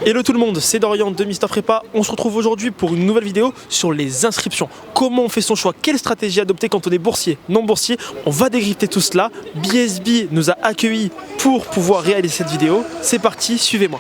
Hello tout le monde, c'est Dorian de Mister Prépa. On se retrouve aujourd'hui pour une nouvelle vidéo sur les inscriptions. Comment on fait son choix, quelle stratégie adopter quand on est boursier, non boursier. On va décrypter tout cela. BSB nous a accueillis pour pouvoir réaliser cette vidéo. C'est parti, suivez-moi.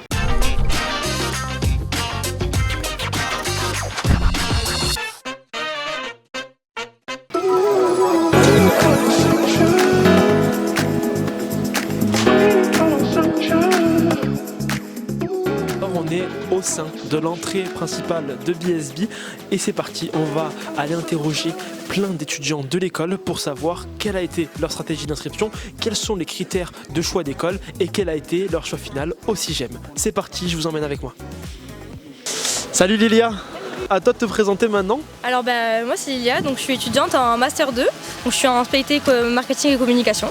On est au sein de l'entrée principale de BSB et c'est parti, on va aller interroger plein d'étudiants de l'école pour savoir quelle a été leur stratégie d'inscription, quels sont les critères de choix d'école et quel a été leur choix final au CIGEM. C'est parti, je vous emmène avec moi. Salut Lilia, à toi de te présenter maintenant. Alors moi c'est Lilia, donc je suis étudiante en Master 2, donc je suis en spécialité marketing et communication.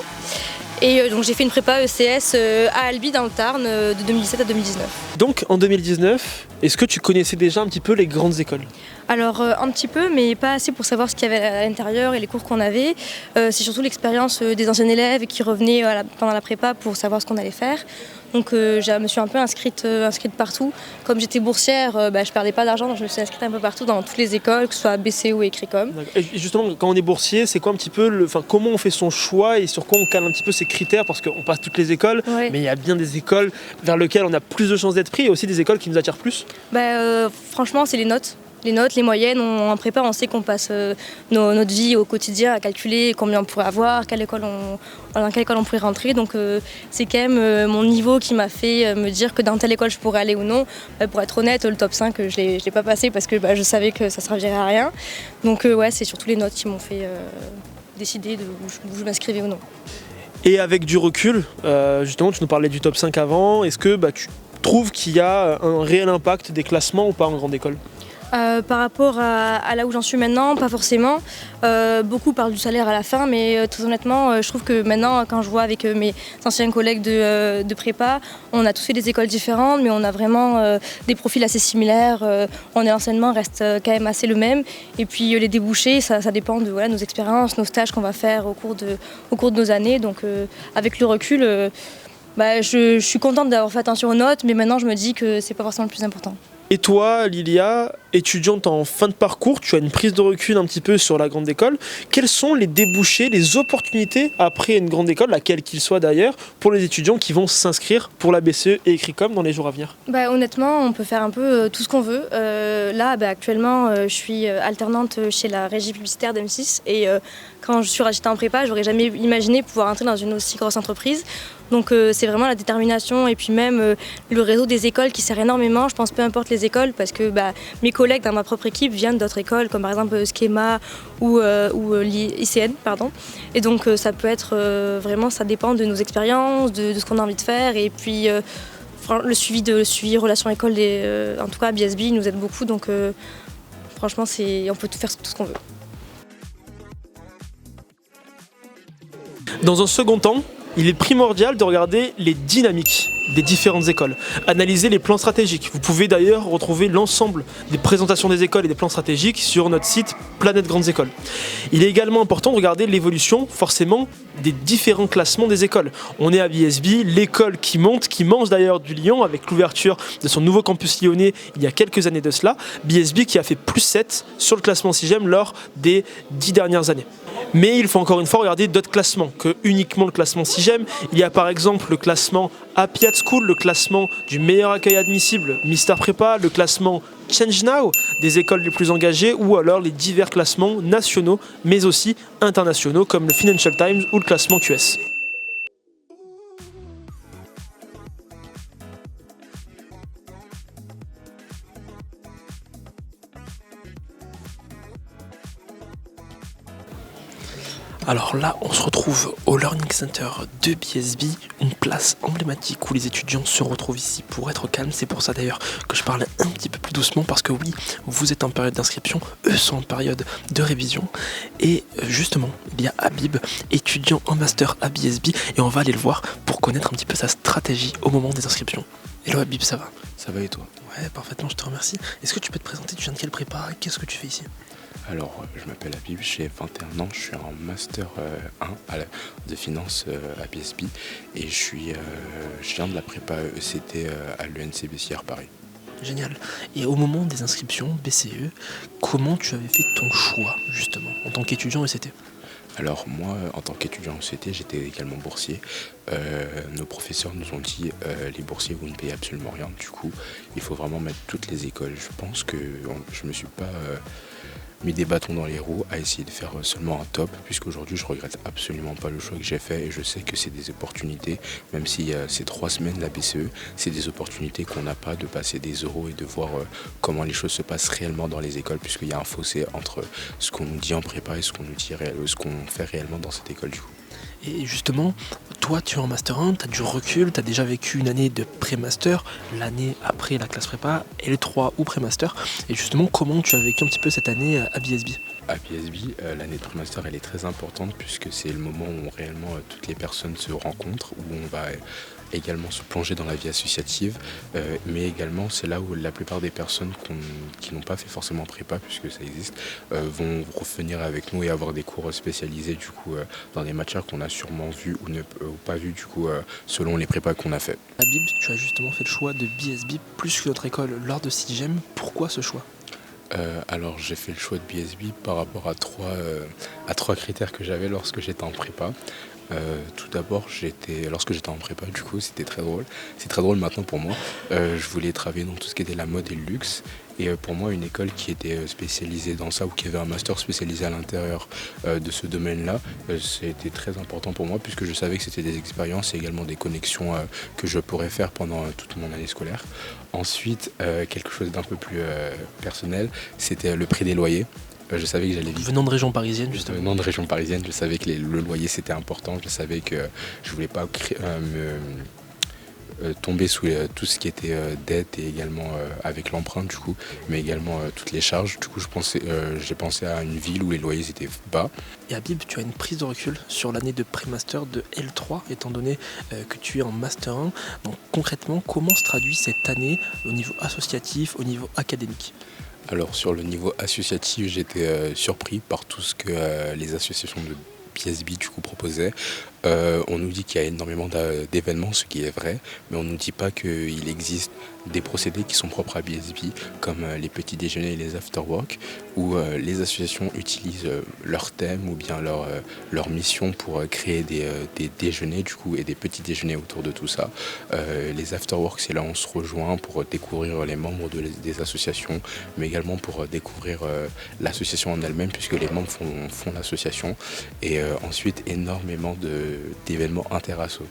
Et donc j'ai fait une prépa ECS à Albi dans le Tarn de 2017 à 2019. Donc en 2019, est-ce que tu connaissais déjà un petit peu les grandes écoles ? Alors un petit peu, mais pas assez pour savoir ce qu'il y avait à l'intérieur et les cours qu'on avait. C'est surtout l'expérience des anciens élèves qui revenaient pendant la prépa pour savoir ce qu'on allait faire. Donc je me suis un peu inscrite partout. Comme j'étais boursière, je perdais pas d'argent, donc je me suis inscrite un peu partout dans toutes les écoles, que ce soit BCE ou Écricom. Et justement, quand on est boursier, c'est quoi un petit peu, comment on fait son choix et sur quoi on cale un petit peu ses critères, parce qu'on passe toutes les écoles, Ouais. mais il y a bien des écoles vers lesquelles on a plus de chances d'être pris et aussi des écoles qui nous attirent plus. Franchement, c'est les notes. Les notes, les moyennes, en prépa, on sait qu'on passe notre vie au quotidien à calculer combien on pourrait avoir, dans quelle école on pourrait rentrer. Donc c'est quand même mon niveau qui m'a fait me dire que dans telle école je pourrais aller ou non. Pour être honnête, le top 5, je l'ai pas passé parce que je savais que ça ne servirait à rien. Donc c'est surtout les notes qui m'ont fait décider où je m'inscrivais ou non. Et avec du recul, justement, tu nous parlais du top 5 avant, est-ce que tu trouves qu'il y a un réel impact des classements ou pas en grande école ? Par rapport à là où j'en suis maintenant, pas forcément. Beaucoup parlent du salaire à la fin, mais très honnêtement, je trouve que maintenant, quand je vois avec mes anciens collègues de prépa, on a tous fait des écoles différentes, mais on a vraiment des profils assez similaires. L'enseignement reste quand même assez le même. Et puis les débouchés, ça dépend de nos expériences, nos stages qu'on va faire au cours de nos années. Donc avec le recul, je suis contente d'avoir fait attention aux notes, mais maintenant je me dis que c'est pas forcément le plus important. Et toi, Lilia, étudiante en fin de parcours, tu as une prise de recul un petit peu sur la grande école. Quels sont les débouchés, les opportunités après une grande école, laquelle qu'il soit d'ailleurs, pour les étudiants qui vont s'inscrire pour la BCE et Écricom dans les jours à venir ? Honnêtement, on peut faire un peu tout ce qu'on veut. Actuellement, je suis alternante chez la régie publicitaire d'M6 et quand j'étais en prépa, j'aurais jamais imaginé pouvoir entrer dans une aussi grosse entreprise. Donc c'est vraiment la détermination et puis même le réseau des écoles qui sert énormément. Je pense peu importe les écoles parce que mes collègues dans ma propre équipe viennent d'autres écoles comme par exemple Schema ou ICN. Et donc ça peut être vraiment, ça dépend de nos expériences, de ce qu'on a envie de faire et puis le suivi relation école, en tout cas BSB nous aide beaucoup donc franchement on peut tout faire tout ce qu'on veut. Dans un second temps, il est primordial de regarder les dynamiques des différentes écoles, analyser les plans stratégiques. Vous pouvez d'ailleurs retrouver l'ensemble des présentations des écoles et des plans stratégiques sur notre site Planète Grandes Écoles. Il est également important de regarder l'évolution forcément des différents classements des écoles. On est à BSB, l'école qui monte, qui mange d'ailleurs du lion avec l'ouverture de son nouveau campus lyonnais il y a quelques années de cela. BSB qui a fait plus 7 sur le classement CIGEM lors des 10 dernières années. Mais il faut encore une fois regarder d'autres classements que uniquement le classement CIGEM. Il y a par exemple le classement Happy at School, le classement du meilleur accueil admissible Mister Prépa, le classement Change Now des écoles les plus engagées ou alors les divers classements nationaux mais aussi internationaux comme le Financial Times ou le classement QS. Alors là, on se retrouve au Learning Center de BSB, une place emblématique où les étudiants se retrouvent ici pour être calmes. C'est pour ça d'ailleurs que je parle un petit peu plus doucement parce que oui, vous êtes en période d'inscription, eux sont en période de révision. Et justement, il y a Habib, étudiant en master à BSB, et on va aller le voir pour connaître un petit peu sa stratégie au moment des inscriptions. Hello Habib, ça va ? Ça va et toi ? Ouais, parfaitement, je te remercie. Est-ce que tu peux te présenter, tu viens de quelle prépa ? Qu'est-ce que tu fais ici ? Alors, je m'appelle Habib, j'ai 21 ans, je suis en Master 1 de finance à BSB et je viens de la prépa ECT à l'ENC Bessières Paris. Génial. Et au moment des inscriptions BCE, comment tu avais fait ton choix, justement, en tant qu'étudiant ECT? Alors moi, en tant qu'étudiant en ECT, j'étais également boursier. Nos professeurs nous ont dit les boursiers, vous ne payez absolument rien. Du coup, il faut vraiment mettre toutes les écoles. Je pense que je me suis pas mis des bâtons dans les roues à essayer de faire seulement un top, puisqu'aujourd'hui je regrette absolument pas le choix que j'ai fait et je sais que c'est des opportunités, même si ces 3 semaines la BCE, c'est des opportunités qu'on n'a pas de passer des euros et de voir comment les choses se passent réellement dans les écoles, puisqu'il y a un fossé entre ce qu'on nous dit en prépa et ce qu'on fait réellement dans cette école du coup. Et justement, toi tu es en Master 1, tu as du recul, tu as déjà vécu une année de pré-master, l'année après la classe prépa, L3 ou pré-master. Et justement, comment tu as vécu un petit peu cette année à BSB? À BSB, l'année de pré-master elle est très importante puisque c'est le moment où réellement toutes les personnes se rencontrent, où on va également se plonger dans la vie associative, mais également c'est là où la plupart des personnes qui n'ont pas fait forcément prépa, puisque ça existe, vont revenir avec nous et avoir des cours spécialisés du coup dans des matières qu'on a sûrement vues ou pas vues du coup selon les prépas qu'on a fait. Habib, tu as justement fait le choix de BSB plus que notre école lors de 6e. Pourquoi ce choix? Alors j'ai fait le choix de BSB par rapport à trois critères que j'avais lorsque j'étais en prépa. Tout d'abord, lorsque j'étais en prépa, du coup, c'était très drôle. C'est très drôle maintenant pour moi. Je voulais travailler dans tout ce qui était la mode et le luxe. Et pour moi, une école qui était spécialisée dans ça ou qui avait un master spécialisé à l'intérieur de ce domaine-là, c'était très important pour moi puisque je savais que c'était des expériences et également des connexions que je pourrais faire pendant toute mon année scolaire. Ensuite, quelque chose d'un peu plus personnel, c'était le prix des loyers. Je savais que j'allais vivre. Venant de région parisienne, justement. Venant de région parisienne, je savais que le loyer c'était important. Je savais que je voulais pas tomber sous tout ce qui était dette et également avec l'empreinte du coup, mais également toutes les charges. Du coup, j'ai pensé à une ville où les loyers étaient bas. Et Habib, tu as une prise de recul sur l'année de pré-master de L3, étant donné que tu es en Master 1. Donc concrètement, comment se traduit cette année au niveau associatif, au niveau académique? Alors sur le niveau associatif, j'étais surpris par tout ce que les associations de BSB du coup proposaient. On nous dit qu'il y a énormément d'événements, ce qui est vrai, mais on ne nous dit pas qu'il existe des procédés qui sont propres à BSB, comme les petits déjeuners et les after-work, où les associations utilisent leur thème ou bien leur mission pour créer des déjeuners du coup, et des petits déjeuners autour de tout ça. Les after-work, c'est là où on se rejoint pour découvrir les membres des associations, mais également pour découvrir l'association en elle-même, puisque les membres font l'association. Et ensuite, énormément d'événements interasso.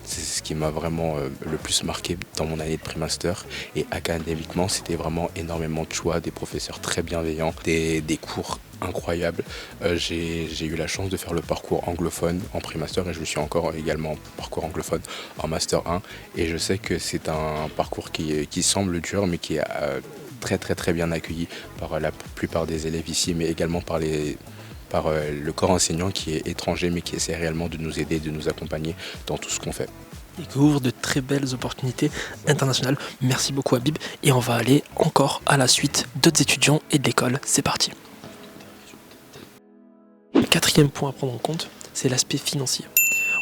C'est ce qui m'a vraiment le plus marqué dans mon année de pré-master. Et académiquement, c'était vraiment énormément de choix, des professeurs très bienveillants, des cours incroyables. J'ai eu la chance de faire le parcours anglophone en pré-master et je me suis encore également en parcours anglophone en master 1. Et je sais que c'est un parcours qui semble dur, mais qui est très très très bien accueilli par la plupart des élèves ici, mais également par le corps enseignant qui est étranger mais qui essaie réellement de nous aider, de nous accompagner dans tout ce qu'on fait. Et qui ouvre de très belles opportunités internationales. Merci beaucoup Habib. Et on va aller encore à la suite d'autres étudiants et de l'école. C'est parti. 4e point à prendre en compte, c'est l'aspect financier.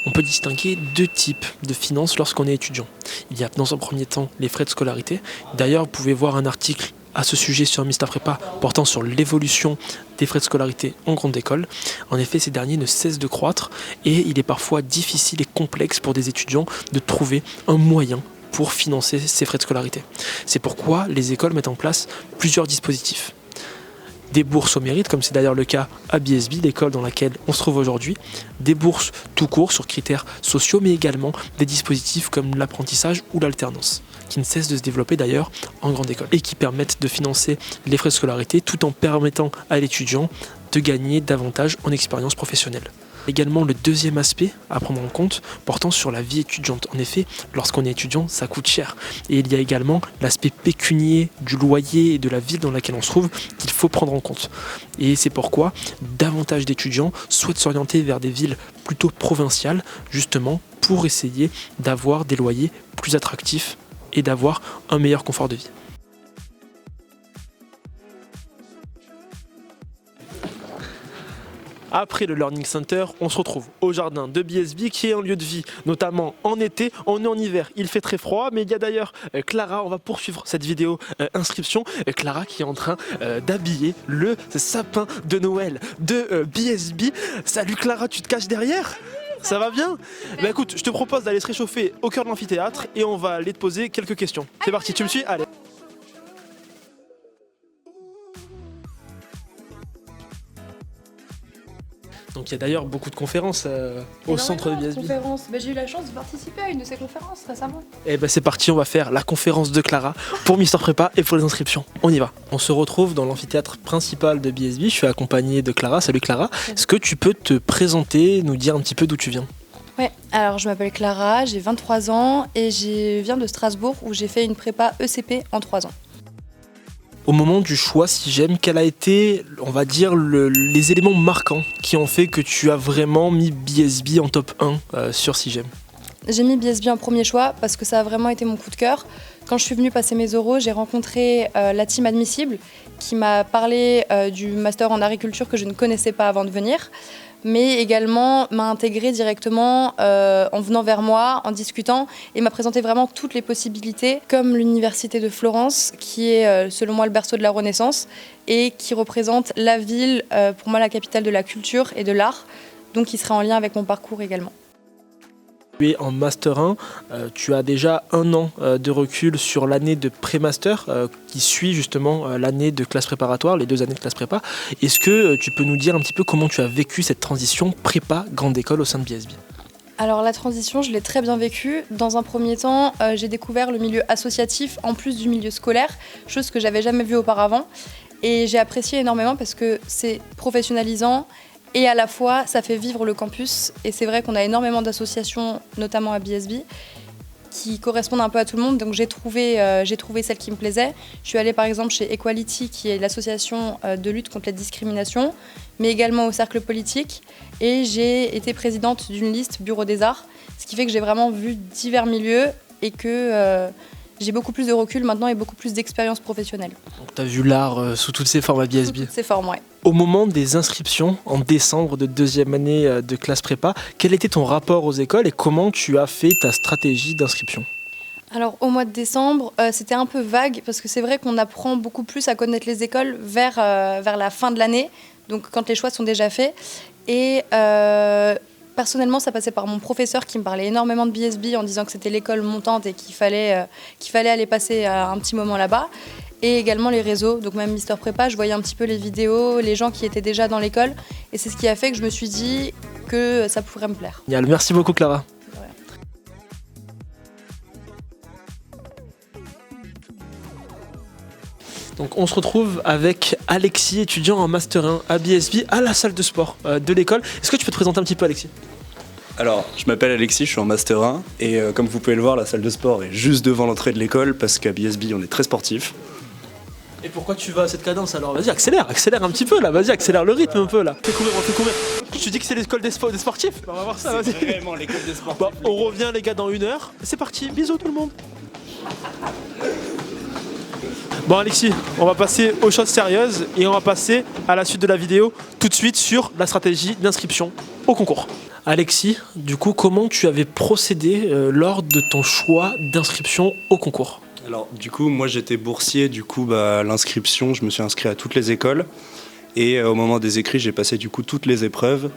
On peut distinguer 2 types de finances lorsqu'on est étudiant. Il y a dans un premier temps les frais de scolarité. D'ailleurs, vous pouvez voir un article à ce sujet sur Mister Prépa portant sur l'évolution des frais de scolarité en grande école. En effet, ces derniers ne cessent de croître et il est parfois difficile et complexe pour des étudiants de trouver un moyen pour financer ces frais de scolarité. C'est pourquoi les écoles mettent en place plusieurs dispositifs. Des bourses au mérite, comme c'est d'ailleurs le cas à BSB, l'école dans laquelle on se trouve aujourd'hui, des bourses tout court sur critères sociaux, mais également des dispositifs comme l'apprentissage ou l'alternance, qui ne cessent de se développer d'ailleurs en grande école, et qui permettent de financer les frais de scolarité tout en permettant à l'étudiant de gagner davantage en expérience professionnelle. Également le deuxième aspect à prendre en compte portant sur la vie étudiante. En effet, lorsqu'on est étudiant, ça coûte cher. Et il y a également l'aspect pécunier du loyer et de la ville dans laquelle on se trouve qu'il faut prendre en compte. Et c'est pourquoi davantage d'étudiants souhaitent s'orienter vers des villes plutôt provinciales, justement pour essayer d'avoir des loyers plus attractifs et d'avoir un meilleur confort de vie. Après le Learning Center, on se retrouve au jardin de BSB qui est un lieu de vie, notamment en été, on est en hiver, il fait très froid, mais il y a d'ailleurs Clara, on va poursuivre cette vidéo inscription, Clara qui est en train d'habiller le sapin de Noël de BSB. Salut Clara, tu te caches derrière ? Ça va bien ? Bah écoute, je te propose d'aller se réchauffer au cœur de l'amphithéâtre et on va aller te poser quelques questions. C'est parti, tu me suis ? Allez. Donc il y a d'ailleurs beaucoup de conférences au centre de BSB. J'ai eu la chance de participer à une de ces conférences récemment. Et ben c'est parti, on va faire la conférence de Clara pour Mister Prépa et pour les inscriptions. On y va. On se retrouve dans l'amphithéâtre principal de BSB. Je suis accompagné de Clara. Salut Clara. Est-ce que tu peux te présenter, nous dire un petit peu d'où tu viens ? Ouais, alors je m'appelle Clara, j'ai 23 ans et je viens de Strasbourg où j'ai fait une prépa ECP en 3 ans. Au moment du choix SIGEM, quels a été, on va dire, les éléments marquants qui ont fait que tu as vraiment mis BSB en top 1 sur SIGEM ? J'ai mis BSB en premier choix parce que ça a vraiment été mon coup de cœur. Quand je suis venue passer mes oraux, j'ai rencontré la team admissible qui m'a parlé du master en agriculture que je ne connaissais pas avant de venir, mais également m'a intégré directement en venant vers moi, en discutant, et m'a présenté vraiment toutes les possibilités, comme l'université de Florence, qui est selon moi le berceau de la Renaissance, et qui représente la ville, pour moi la capitale de la culture et de l'art, donc qui serait en lien avec mon parcours également. Tu es en Master 1, tu as déjà 1 an de recul sur l'année de pré-master qui suit justement l'année de classe préparatoire, les 2 années de classe prépa. Est-ce que tu peux nous dire un petit peu comment tu as vécu cette transition prépa grande école au sein de BSB ? Alors la transition, je l'ai très bien vécue. Dans un premier temps, j'ai découvert le milieu associatif en plus du milieu scolaire, chose que j'avais jamais vue auparavant. Et j'ai apprécié énormément parce que c'est professionnalisant. Et à la fois, ça fait vivre le campus. Et c'est vrai qu'on a énormément d'associations, notamment à BSB, qui correspondent un peu à tout le monde. Donc j'ai trouvé celle qui me plaisait. Je suis allée par exemple chez Equality, qui est l'association de lutte contre la discrimination, mais également au Cercle politique. Et j'ai été présidente d'une liste Bureau des Arts, ce qui fait que j'ai vraiment vu divers milieux et que j'ai beaucoup plus de recul maintenant et beaucoup plus d'expérience professionnelle. Donc tu as vu l'art sous toutes ses formes à BSB. Sous toutes ses formes, ouais. Au moment des inscriptions, en décembre de 2e année de classe prépa, quel était ton rapport aux écoles et comment tu as fait ta stratégie d'inscription ? Alors au mois de décembre, c'était un peu vague parce que c'est vrai qu'on apprend beaucoup plus à connaître les écoles vers la fin de l'année, donc quand les choix sont déjà faits. Et personnellement, ça passait par mon professeur qui me parlait énormément de BSB en disant que c'était l'école montante et qu'il fallait aller passer un petit moment là-bas. Et également les réseaux, donc même Mister Prépa, je voyais un petit peu les vidéos, les gens qui étaient déjà dans l'école. Et c'est ce qui a fait que je me suis dit que ça pourrait me plaire. Merci beaucoup Clara. Ouais. Donc on se retrouve avec Alexis, étudiant en Master 1 à BSB, à la salle de sport de l'école. Est-ce que tu peux te présenter un petit peu Alexis ? Alors, je m'appelle Alexis, je suis en Master 1 et comme vous pouvez le voir, la salle de sport est juste devant l'entrée de l'école parce qu'à BSB, on est très sportif. Et pourquoi tu vas à cette cadence alors ? Vas-y, accélère un petit peu là, vas-y, accélère le rythme un peu là. Fais courir. Tu dis que c'est l'école des sportifs ? On va voir ça, vas-y. C'est vraiment l'école des sportifs. Bon, on revient les gars dans 1 heure. C'est parti, bisous tout le monde. Bon Alexis, on va passer aux choses sérieuses et on va passer à la suite de la vidéo tout de suite sur la stratégie d'inscription au concours. Alexis, du coup, comment tu avais procédé lors de ton choix d'inscription au concours ? Alors, du coup, moi j'étais boursier, du coup, l'inscription, je me suis inscrit à toutes les écoles. Et au moment des écrits, j'ai passé du coup toutes les épreuves.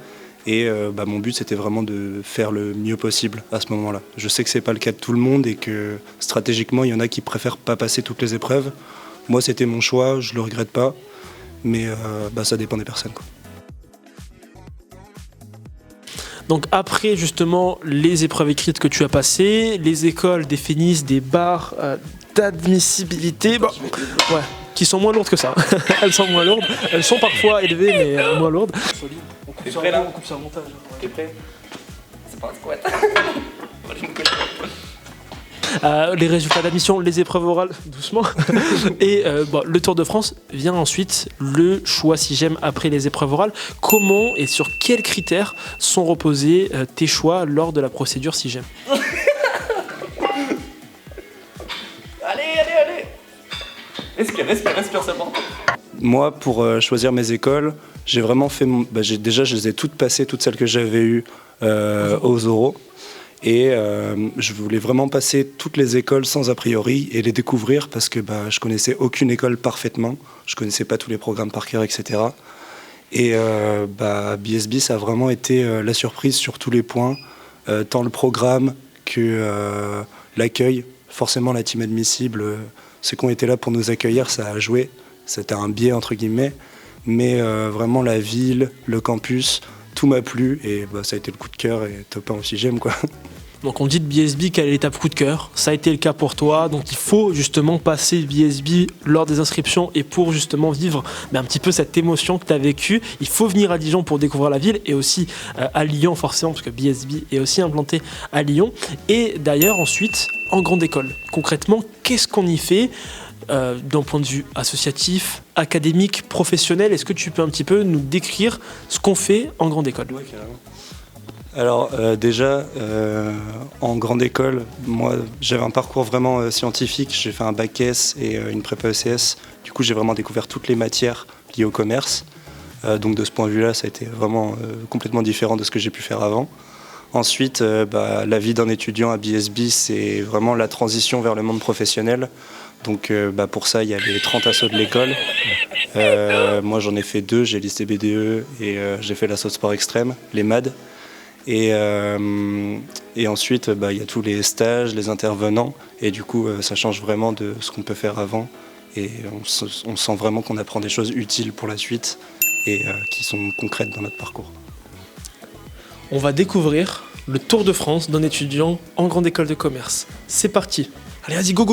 Et mon but, c'était vraiment de faire le mieux possible à ce moment-là. Je sais que c'est pas le cas de tout le monde et que stratégiquement, il y en a qui préfèrent pas passer toutes les épreuves. Moi, c'était mon choix, je le regrette pas. Mais ça dépend des personnes, quoi. Donc après justement les épreuves écrites que tu as passées, les écoles définissent des barres d'admissibilité qui sont moins lourdes que ça. Elles sont moins lourdes, elles sont parfois élevées mais moins lourdes. T'es prêt là ? On coupe ça au montage. T'es prêt ? C'est pas un squat. Les résultats d'admission, les épreuves orales, doucement. Et le Tour de France vient ensuite, le choix SIGEM après les épreuves orales. Comment et sur quels critères sont reposés tes choix lors de la procédure SIGEM ? Allez. Respire, c'est bon. Moi, pour choisir mes écoles, j'ai vraiment fait... déjà, je les ai toutes passées, toutes celles que j'avais eues aux oraux. Et je voulais vraiment passer toutes les écoles sans a priori et les découvrir parce que je connaissais aucune école parfaitement. Je connaissais pas tous les programmes par cœur, etc. Et BSB, ça a vraiment été la surprise sur tous les points, tant le programme que l'accueil. Forcément, la team admissible, ceux qui ont été là pour nous accueillir, ça a joué. C'était un biais, entre guillemets. Mais vraiment, la ville, le campus, tout m'a plu. Et ça a été le coup de cœur et top 1 au 6e, quoi. Donc on dit de BSB quelle est l'étape coup de cœur, ça a été le cas pour toi, donc il faut justement passer BSB lors des inscriptions et pour justement vivre un petit peu cette émotion que tu as vécue, il faut venir à Dijon pour découvrir la ville et aussi à Lyon forcément parce que BSB est aussi implanté à Lyon et d'ailleurs ensuite en grande école. Concrètement, qu'est-ce qu'on y fait d'un point de vue associatif, académique, professionnel? Est-ce que tu peux un petit peu nous décrire ce qu'on fait en grande école? Ouais, carrément. Alors déjà, en grande école, moi j'avais un parcours vraiment scientifique, j'ai fait un bac S et une prépa ECS, du coup j'ai vraiment découvert toutes les matières liées au commerce, donc de ce point de vue-là ça a été vraiment complètement différent de ce que j'ai pu faire avant. Ensuite, la vie d'un étudiant à BSB c'est vraiment la transition vers le monde professionnel, donc pour ça il y a les 30 assos de l'école. Moi j'en ai fait 2, j'ai listé BDE et j'ai fait l'assaut de sport extrême, les MAD. Et ensuite, il y a tous les stages, les intervenants, et du coup, ça change vraiment de ce qu'on peut faire avant. Et on sent vraiment qu'on apprend des choses utiles pour la suite et qui sont concrètes dans notre parcours. On va découvrir le Tour de France d'un étudiant en grande école de commerce. C'est parti. Allez, vas-y, go,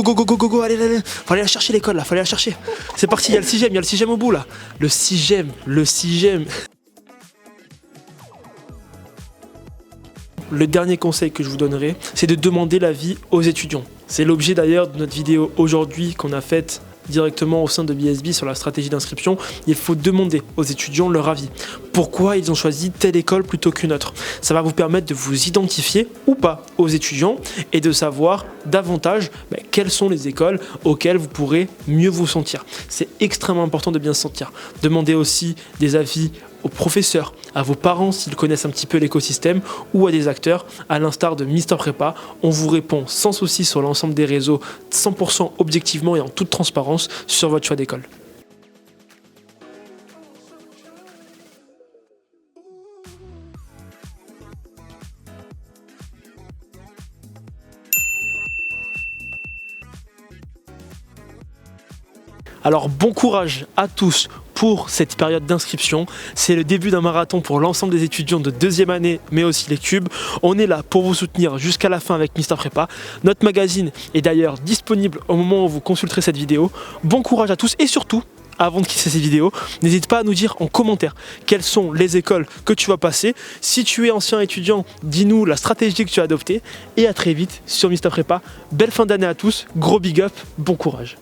allez, faut aller la chercher l'école là, faut aller la chercher. C'est parti, il y a le 6e au bout là. Le 6e. Le dernier conseil que je vous donnerai, c'est de demander l'avis aux étudiants. C'est l'objet d'ailleurs de notre vidéo aujourd'hui qu'on a faite directement au sein de BSB sur la stratégie d'inscription. Il faut demander aux étudiants leur avis. Pourquoi ils ont choisi telle école plutôt qu'une autre? Ça va vous permettre de vous identifier ou pas aux étudiants et de savoir davantage quelles sont les écoles auxquelles vous pourrez mieux vous sentir. C'est extrêmement important de bien se sentir. Demandez aussi des avis aux professeurs, à vos parents s'ils connaissent un petit peu l'écosystème ou à des acteurs, à l'instar de Mister Prépa. On vous répond sans souci sur l'ensemble des réseaux, 100% objectivement et en toute transparence sur votre choix d'école. Alors bon courage à tous pour cette période d'inscription. C'est le début d'un marathon pour l'ensemble des étudiants de 2e année, mais aussi les cubes. On est là pour vous soutenir jusqu'à la fin avec Mister Prépa. Notre magazine est d'ailleurs disponible au moment où vous consulterez cette vidéo. Bon courage à tous et surtout, avant de quitter cette vidéo, n'hésite pas à nous dire en commentaire quelles sont les écoles que tu vas passer. Si tu es ancien étudiant, dis-nous la stratégie que tu as adoptée. Et à très vite sur Mister Prépa. Belle fin d'année à tous, gros big up, bon courage.